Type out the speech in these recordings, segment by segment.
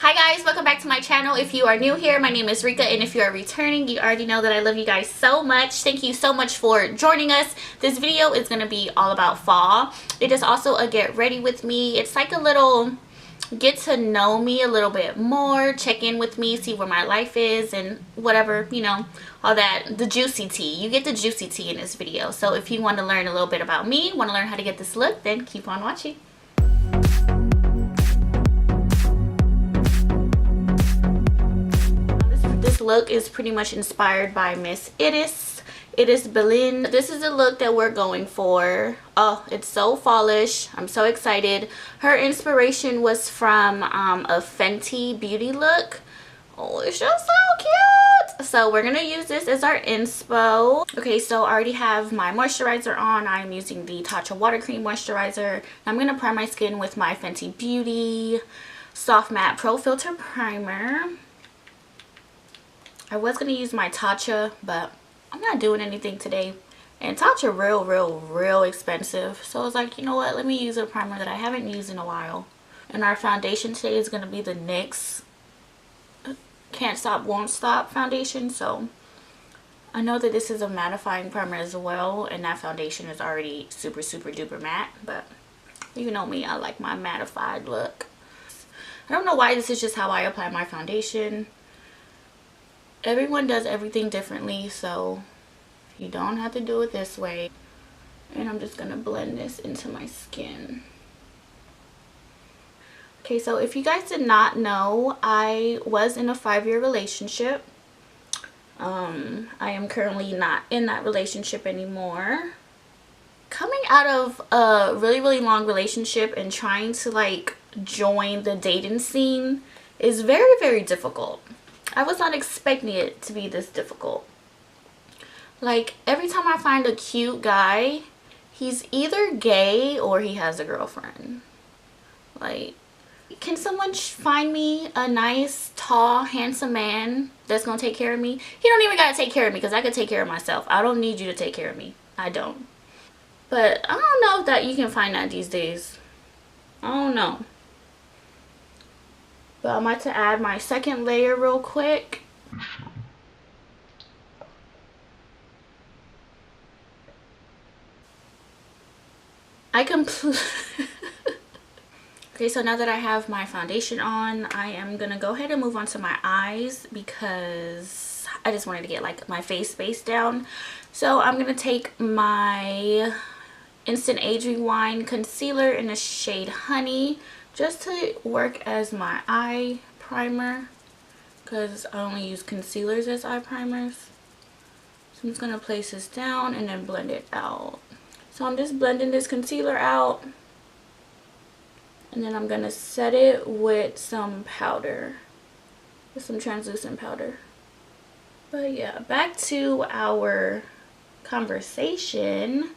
Hi guys, welcome back to my channel. If you are new here, my name is Reika, and if you are returning, you already know that I love you guys so much. Thank you so much for joining us. This video is going to be all about fall. It is also a get ready with me. It's like a little get to know me a little bit more, check in with me, see where my life is and whatever, you know, all that, the juicy tea. You get the juicy tea in this video. So if you want to learn a little bit about me, want to learn how to get this look, then keep on watching. This look is pretty much inspired by Miss It is Bling. This is the look that we're going for. Oh, it's so fallish. I'm so excited. Her inspiration was from a Fenty beauty look. Oh, it's just so cute. So we're gonna use this as our inspo. Okay, so I already have my moisturizer on. I'm using the Tatcha Water Cream Moisturizer. I'm gonna prime my skin with my Fenty Beauty Soft Matte Pro Filter Primer. I was going to use my Tatcha, but I'm not doing anything today. And Tatcha real expensive. So I was like, you know what? Let me use a primer that I haven't used in a while. And our foundation today is going to be the NYX Can't Stop, Won't Stop foundation. So I know that this is a mattifying primer as well. And that foundation is already super duper matte. But you know me, I like my mattified look. I don't know why this is just how I apply my foundation. Everyone does everything differently, so you don't have to do it this way. And I'm just going to blend this into my skin. Okay, so if you guys did not know, I was in a 5-year relationship. I am currently not in that relationship anymore. Coming out of a really long relationship and trying to like join the dating scene is very difficult. I was not expecting it to be this difficult. Like, every time I find a cute guy, he's either gay or he has a girlfriend. Like, can someone find me a nice, tall, handsome man that's gonna take care of me? He don't even gotta take care of me because I can take care of myself. I don't need you to take care of me. I don't. But I don't know if that you can find that these days. I don't know. But I'm about to add my second layer real quick. Okay, so now that I have my foundation on, I am going to go ahead and move on to my eyes because I just wanted to get like my face space down. So I'm going to take my Instant Age Rewind concealer in the shade Honey, just to work as my eye primer because I only use concealers as eye primers. So I'm just going to place this down and then blend it out. So I'm just blending this concealer out and then I'm going to set it with some powder, with some translucent powder. But yeah, back to our conversation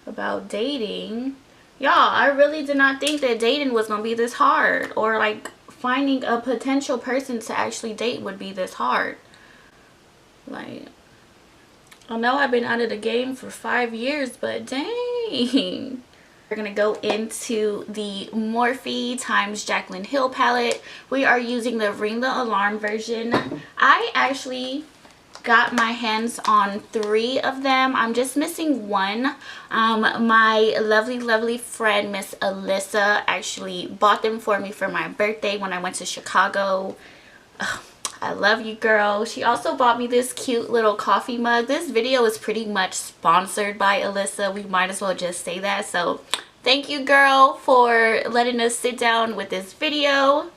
about dating. Y'all, I really did not think that dating was going to be this hard, or like finding a potential person to actually date would be this hard. Like, I know I've been out of the game for 5 years, but dang. We're going to go into the Morphe x Jaclyn Hill palette. We are using the Ring the Alarm version. I actually got my hands on 3 of them. I'm just missing one. My lovely friend Miss Alyssa actually bought them for me for my birthday when I went to Chicago. Ugh, I love you, girl. She also bought me this cute little coffee mug. This video is pretty much sponsored by Alyssa. We might as well just say that. So thank you, girl, for letting us sit down with this video.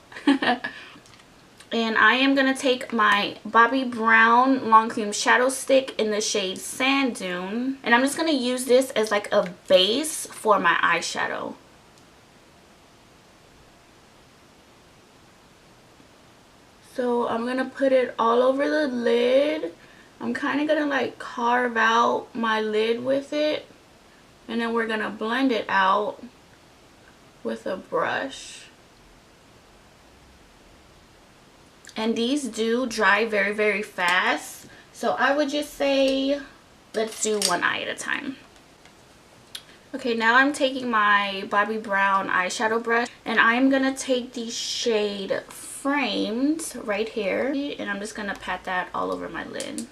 And I am going to take my Bobbi Brown Long Cream Shadow Stick in the shade Sand Dune. And I'm just going to use this as like a base for my eyeshadow. So I'm going to put it all over the lid. I'm kind of going to like carve out my lid with it. And then we're going to blend it out with a brush. And these do dry very fast, so I would just say let's do one eye at a time. Okay, now I'm taking my Bobbi Brown eyeshadow brush and I'm gonna take the shade framed right here, and I'm just gonna pat that all over my lid.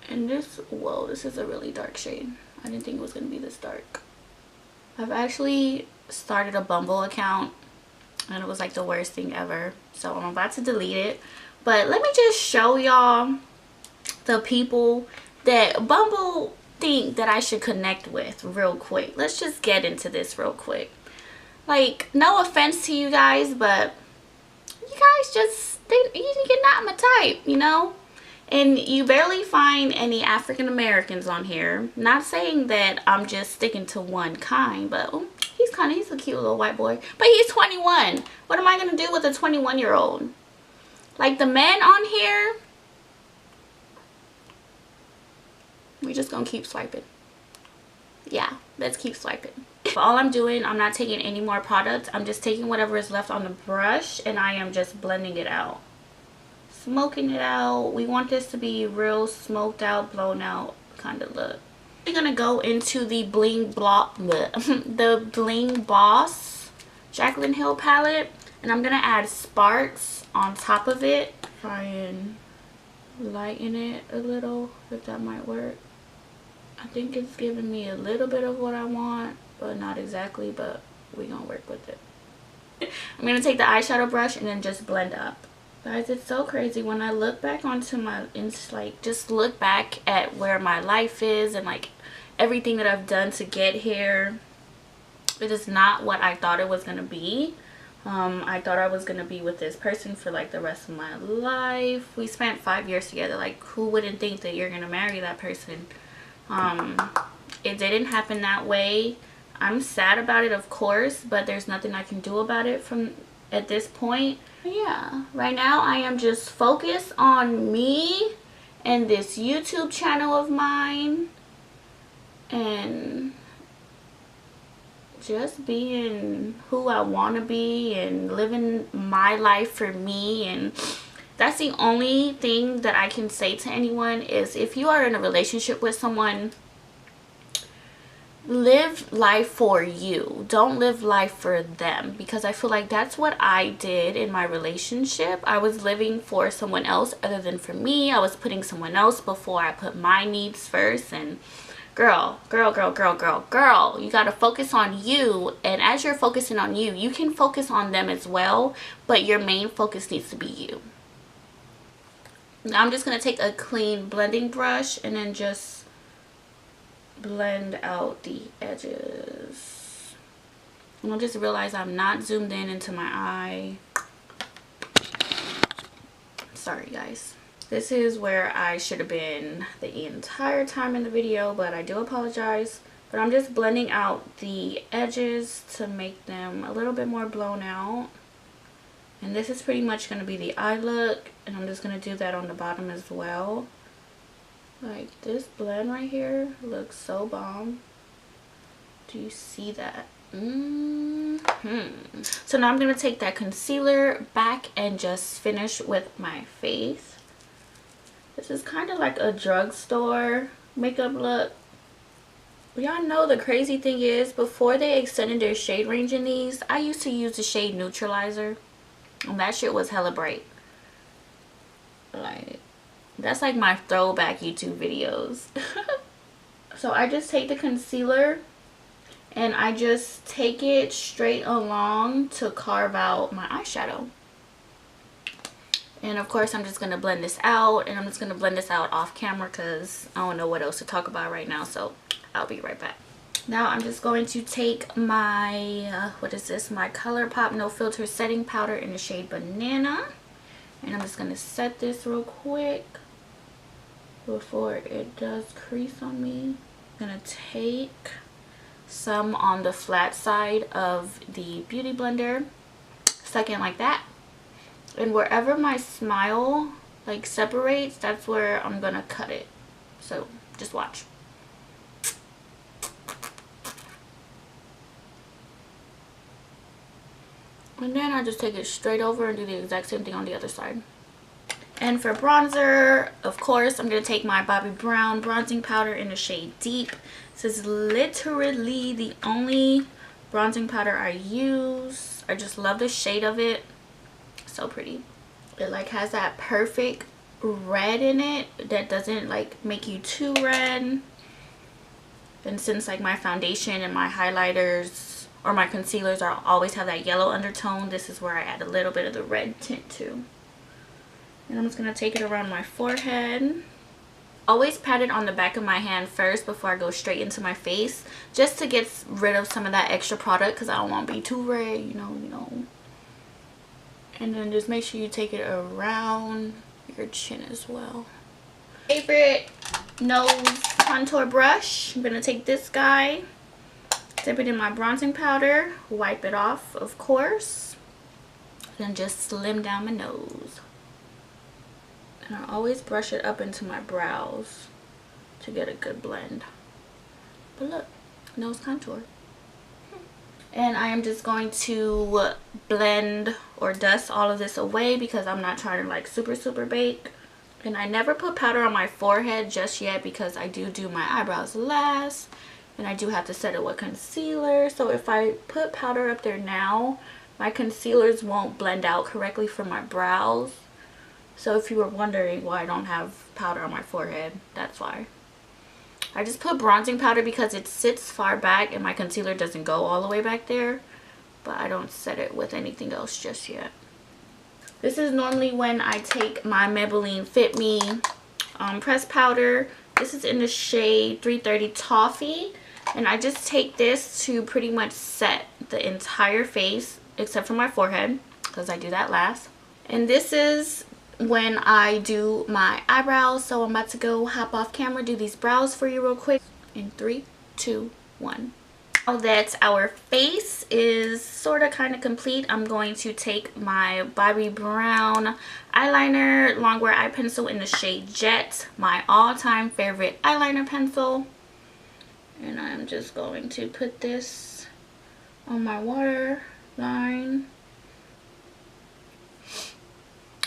And this, whoa, this is a really dark shade. I didn't think it was gonna be this dark. I've actually started a Bumble account and it was like the worst thing ever, so I'm about to delete it. But let me just show y'all the people that Bumble think that I should connect with real quick. Let's just get into this real quick. Like, no offense to you guys, but you guys just, you're not my type, you know? And you barely find any African Americans on here. Not saying that I'm just sticking to one kind, but he's a cute little white boy. But he's 21. What am I going to do with a 21-year-old? Like, the men on here, we just going to keep swiping. Yeah, let's keep swiping. But all I'm doing, I'm not taking any more product. I'm just taking whatever is left on the brush and I am just blending it out. Smoking it out. We want this to be real smoked out, blown out kind of look. We're gonna go into the Bling Boss Jaclyn Hill palette, and I'm gonna add sparks on top of it. Try and lighten it a little, if that might work. I think it's giving me a little bit of what I want, but not exactly, but we're gonna work with it. I'm gonna take the eyeshadow brush and then just blend up. Guys, it's so crazy when I look back onto my, like, just look back at where my life is and like everything that I've done to get here. It is not what I thought it was gonna be. I thought I was gonna be with this person for like the rest of my life. We spent 5 years together. Like, who wouldn't think that you're gonna marry that person? It didn't happen that way. I'm sad about it, of course, but there's nothing I can do about it from at this point. Yeah, right now I am just focused on me and this YouTube channel of mine and just being who I want to be and living my life for me. And that's the only thing that I can say to anyone is, if you are in a relationship with someone, live life for you. Don't live life for them, because I feel like that's what I did in my relationship. I was living for someone else other than for me. I was putting someone else before I put my needs first. And girl, you gotta focus on you. And as you're focusing on you, you can focus on them as well, but your main focus needs to be you. Now I'm just gonna take a clean blending brush and then just blend out the edges. And I just realized I'm not zoomed in into my eye. Sorry guys. This is where I should have been the entire time in the video, but I do apologize. But I'm just blending out the edges to make them a little bit more blown out. And this is pretty much going to be the eye look, and I'm just going to do that on the bottom as well. Like, this blend right here looks so bomb. Do you see that? So now I'm going to take that concealer back and just finish with my face. This is kind of like a drugstore makeup look. Y'all know the crazy thing is, before they extended their shade range in these, I used to use the shade Neutralizer. And that shit was hella bright. Like, that's like my throwback YouTube videos. So I just take the concealer and I just take it straight along to carve out my eyeshadow. And of course I'm just going to blend this out, and I'm just going to blend this out off camera because I don't know what else to talk about right now. So I'll be right back. Now I'm just going to take my, what is this? My ColourPop No Filter Setting Powder in the shade Banana. And I'm just going to set this real quick before it does crease on me. I'm going to take some on the flat side of the Beauty Blender. Second like that. And wherever my smile like separates, that's where I'm going to cut it. So just watch. And then I just take it straight over and do the exact same thing on the other side. And for bronzer, of course, I'm going to take my Bobbi Brown Bronzing Powder in the shade Deep. This is literally the only bronzing powder I use. I just love the shade of it. So pretty. It like has that perfect red in it that doesn't like make you too red. And since like my foundation and my highlighters or my concealers are always have that yellow undertone, this is where I add a little bit of the red tint to. And I'm just going to take it around my forehead. Always pat it on the back of my hand first before I go straight into my face, just to get rid of some of that extra product because I don't want to be too red, you know. And then just make sure you take it around your chin as well. Favorite nose contour brush. I'm going to take this guy, dip it in my bronzing powder, wipe it off, of course, and just slim down my nose. And I always brush it up into my brows to get a good blend. But look, nose contour. And I am just going to blend or dust all of this away because I'm not trying to like super bake. And I never put powder on my forehead just yet because I do my eyebrows last. And I do have to set it with concealer. So if I put powder up there now, my concealers won't blend out correctly for my brows. So if you were wondering why I don't have powder on my forehead, that's why. I just put bronzing powder because it sits far back and my concealer doesn't go all the way back there. But I don't set it with anything else just yet. This is normally when I take my Maybelline Fit Me pressed powder. This is in the shade 330 Toffee. And I just take this to pretty much set the entire face except for my forehead because I do that last. And this is when I do my eyebrows. So I'm about to go hop off camera, do these brows for you real quick. In 3, 2, 1. Now that our face is sort of kind of complete, I'm going to take my Bobbi Brown eyeliner longwear eye pencil in the shade Jet, my all-time favorite eyeliner pencil. And I'm just going to put this on my waterline.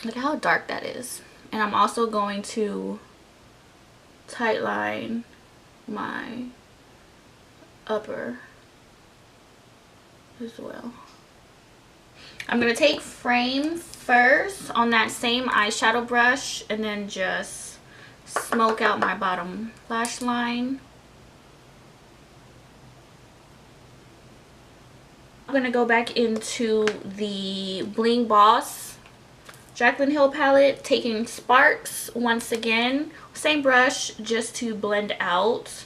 Look at how dark that is. And I'm also going to tightline my upper as well. I'm going to take frame first on that same eyeshadow brush and then just smoke out my bottom lash line. I'm going to go back into the Bling Boss Jaclyn Hill palette, taking Sparks once again. Same brush, just to blend out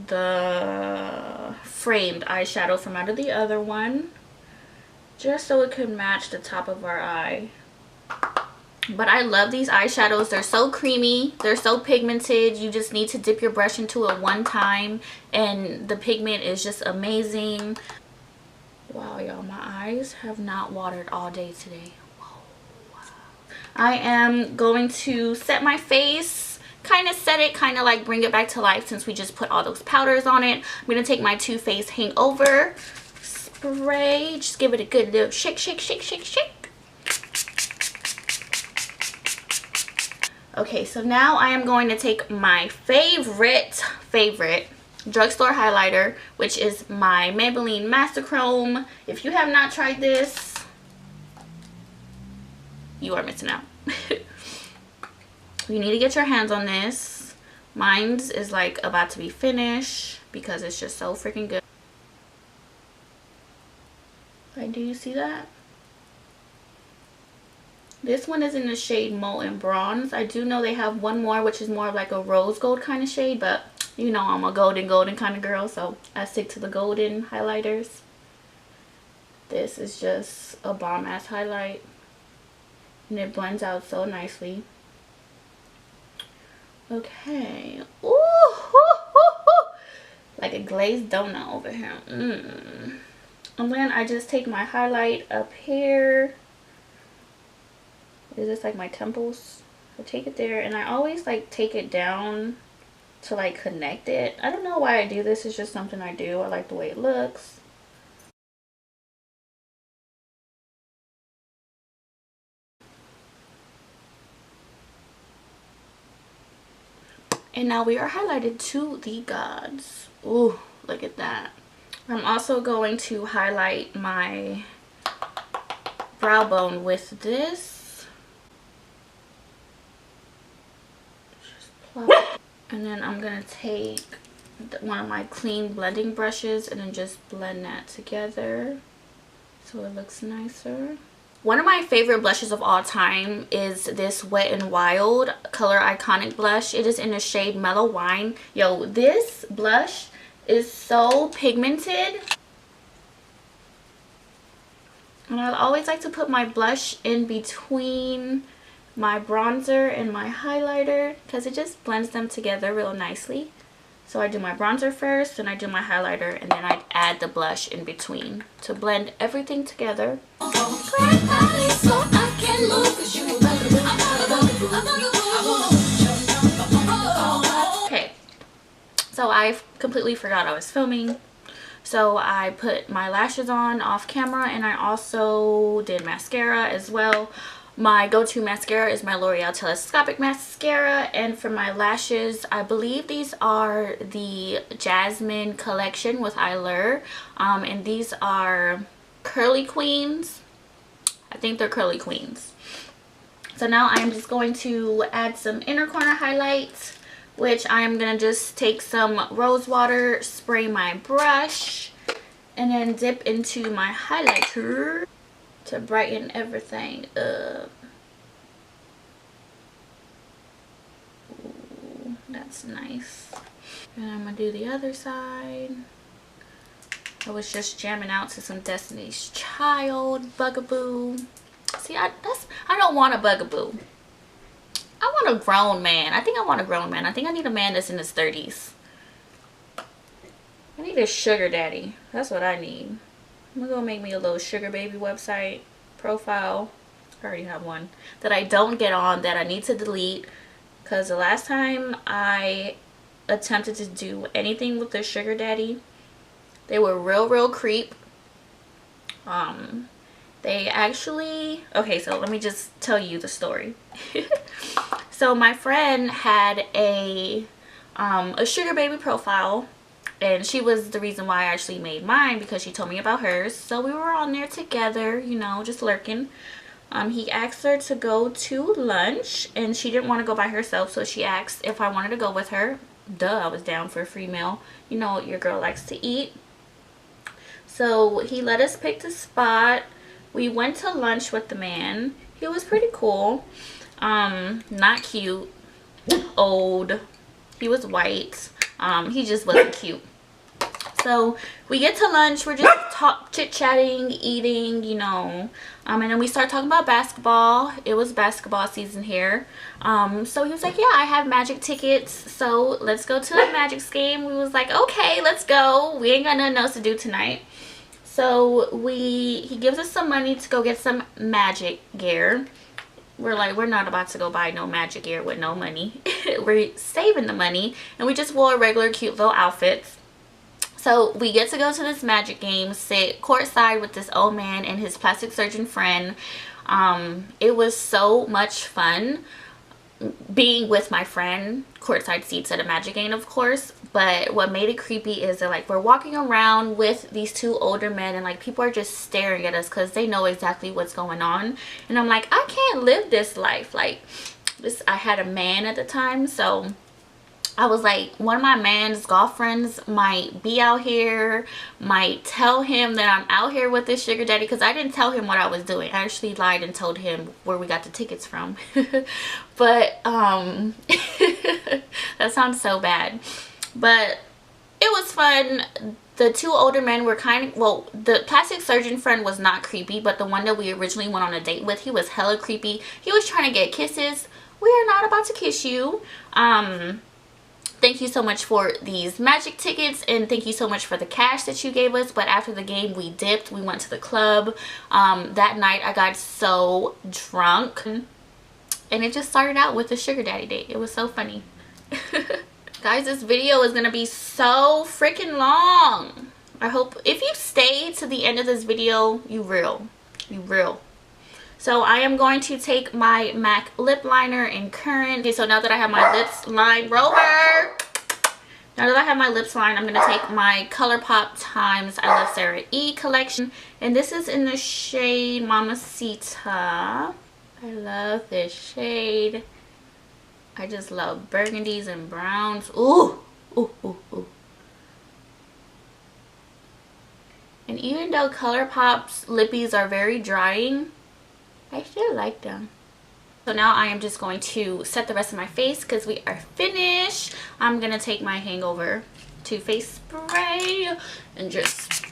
the framed eyeshadow from out of the other one, just so it could match the top of our eye. But I love these eyeshadows. They're so creamy, they're so pigmented. You just need to dip your brush into it one time and the pigment is just amazing. Wow, y'all, my eyes have not watered all day today. Whoa. I am going to set my face, kind of set it, kind of like bring it back to life since we just put all those powders on it. I'm going to take my Too Faced Hangover spray, just give it a good little shake, shake, shake, shake, shake. Okay, so now I am going to take my favorite drugstore highlighter, which is my Maybelline Master Chrome. If you have not tried this, you are missing out. You need to get your hands on this. Mine's is like about to be finished because it's just so freaking good. Like, do you see that? This one is in the shade Molten Bronze. I do know they have one more, which is more of like a rose gold kind of shade, but you know I'm a golden kind of girl, so I stick to the golden highlighters. This is just a bomb ass highlight and it blends out so nicely. Okay. Ooh, hoo, hoo, hoo. Like a glazed donut over here. And then I just take my highlight up here. Is this like my temples? I take it there and I always like take it down to like connect it. I don't know why I do this. It's just something I do. I like the way it looks. And now we are highlighted to the gods. Ooh, look at that. I'm also going to highlight my brow bone with this. Just plop it. And then I'm going to take one of my clean blending brushes and then just blend that together so it looks nicer. One of my favorite blushes of all time is this Wet n Wild Color Iconic blush. It is in the shade Mellow Wine. Yo, this blush is so pigmented. And I always like to put my blush in between my bronzer and my highlighter because it just blends them together real nicely. So I do my bronzer first, then I do my highlighter, and then I add the blush in between to blend everything together. Okay, so I completely forgot I was filming. So I put my lashes on off camera, and I also did mascara as well. My go-to mascara is my L'Oreal Telescopic mascara, and for my lashes, I believe these are the Jasmine collection with Eyelure, and these are Curly Queens. I think they're Curly Queens. So now I'm just going to add some inner corner highlights, which I'm gonna just take some rose water, spray my brush, and then dip into my highlighter to brighten everything up. Ooh, that's nice. And I'm gonna do the other side. I was just jamming out to some Destiny's Child, Bugaboo. See, I don't want a bugaboo. I want a grown man. I think I want a grown man. I think I need a man that's in his 30s. I need a sugar daddy. That's what I need. I'm gonna make me a little sugar baby website profile. I already have one that I don't get on, that I need to delete, because the last time I attempted to do anything with the sugar daddy, they were real creep. They actually, okay, so let me just tell you the story. So my friend had a sugar baby profile, and she was the reason why I actually made mine, because she told me about hers. So we were on there together, you know, just lurking. He asked her to go to lunch, and she didn't want to go by herself, so she asked if I wanted to go with her. Duh, I was down for a free meal. You know what your girl likes to eat. So he let us pick the spot. We went to lunch with the man. He was pretty cool. Not cute. Old. He was white. He just wasn't cute. So we get to lunch, we're just chit-chatting, eating, you know, and then we start talking about basketball. It was basketball season here. So he was like, yeah, I have Magic tickets, so let's go to a Magic game. We was like, okay, let's go. We ain't got nothing else to do tonight. So he gives us some money to go get some Magic gear. We're like, we're not about to go buy no Magic gear with no money. We're saving the money, and we just wore regular cute little outfits. So we get to go to this Magic game, sit courtside with this old man and his plastic surgeon friend. It was so much fun being with my friend. Courtside seats at a Magic game, of course, but what made it creepy is that, like, we're walking around with these two older men, and like people are just staring at us because they know exactly what's going on. And I'm like, I can't live this life. Like, this, I had a man at the time, so I was like, one of my man's golf friends might be out here, might tell him that I'm out here with this sugar daddy, because I didn't tell him what I was doing. I actually lied and told him where we got the tickets from. But that sounds so bad, but it was fun. The two older men were kind of, well, the plastic surgeon friend was not creepy, but the one that we originally went on a date with, he was hella creepy. He was trying to get kisses. We are not about to kiss you. Thank you so much for these Magic tickets, and thank you so much for the cash that you gave us. But after the game, we dipped. We went to the club. That night, I got so drunk, and it just started out with a sugar daddy date. It was so funny. Guys, this video is going to be so freaking long. I hope if you stay to the end of this video, you real. You real. So I am going to take my MAC lip liner in Current. Okay, so now that I have my lips lined, Rover, Now that I have my lips lined, I'm going to take my ColourPop times I Love Sarah E collection. And this is in the shade Mamacita. I love this shade. I just love burgundies and browns. Ooh, ooh, ooh, ooh. And even though ColourPop's lippies are very drying, I still like them. So now I am just going to set the rest of my face because we are finished. I'm going to take my Hangover Too Faced spray and just...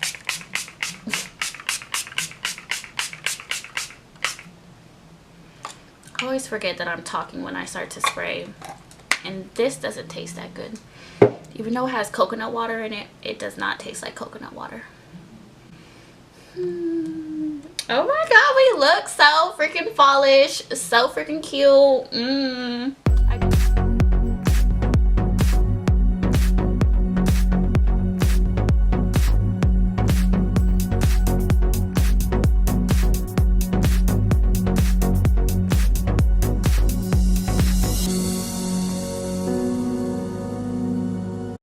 I always forget that I'm talking when I start to spray. And this doesn't taste that good. Even though it has coconut water in it, it does not taste like coconut water. Oh my god, we look so freaking fallish, so freaking cute.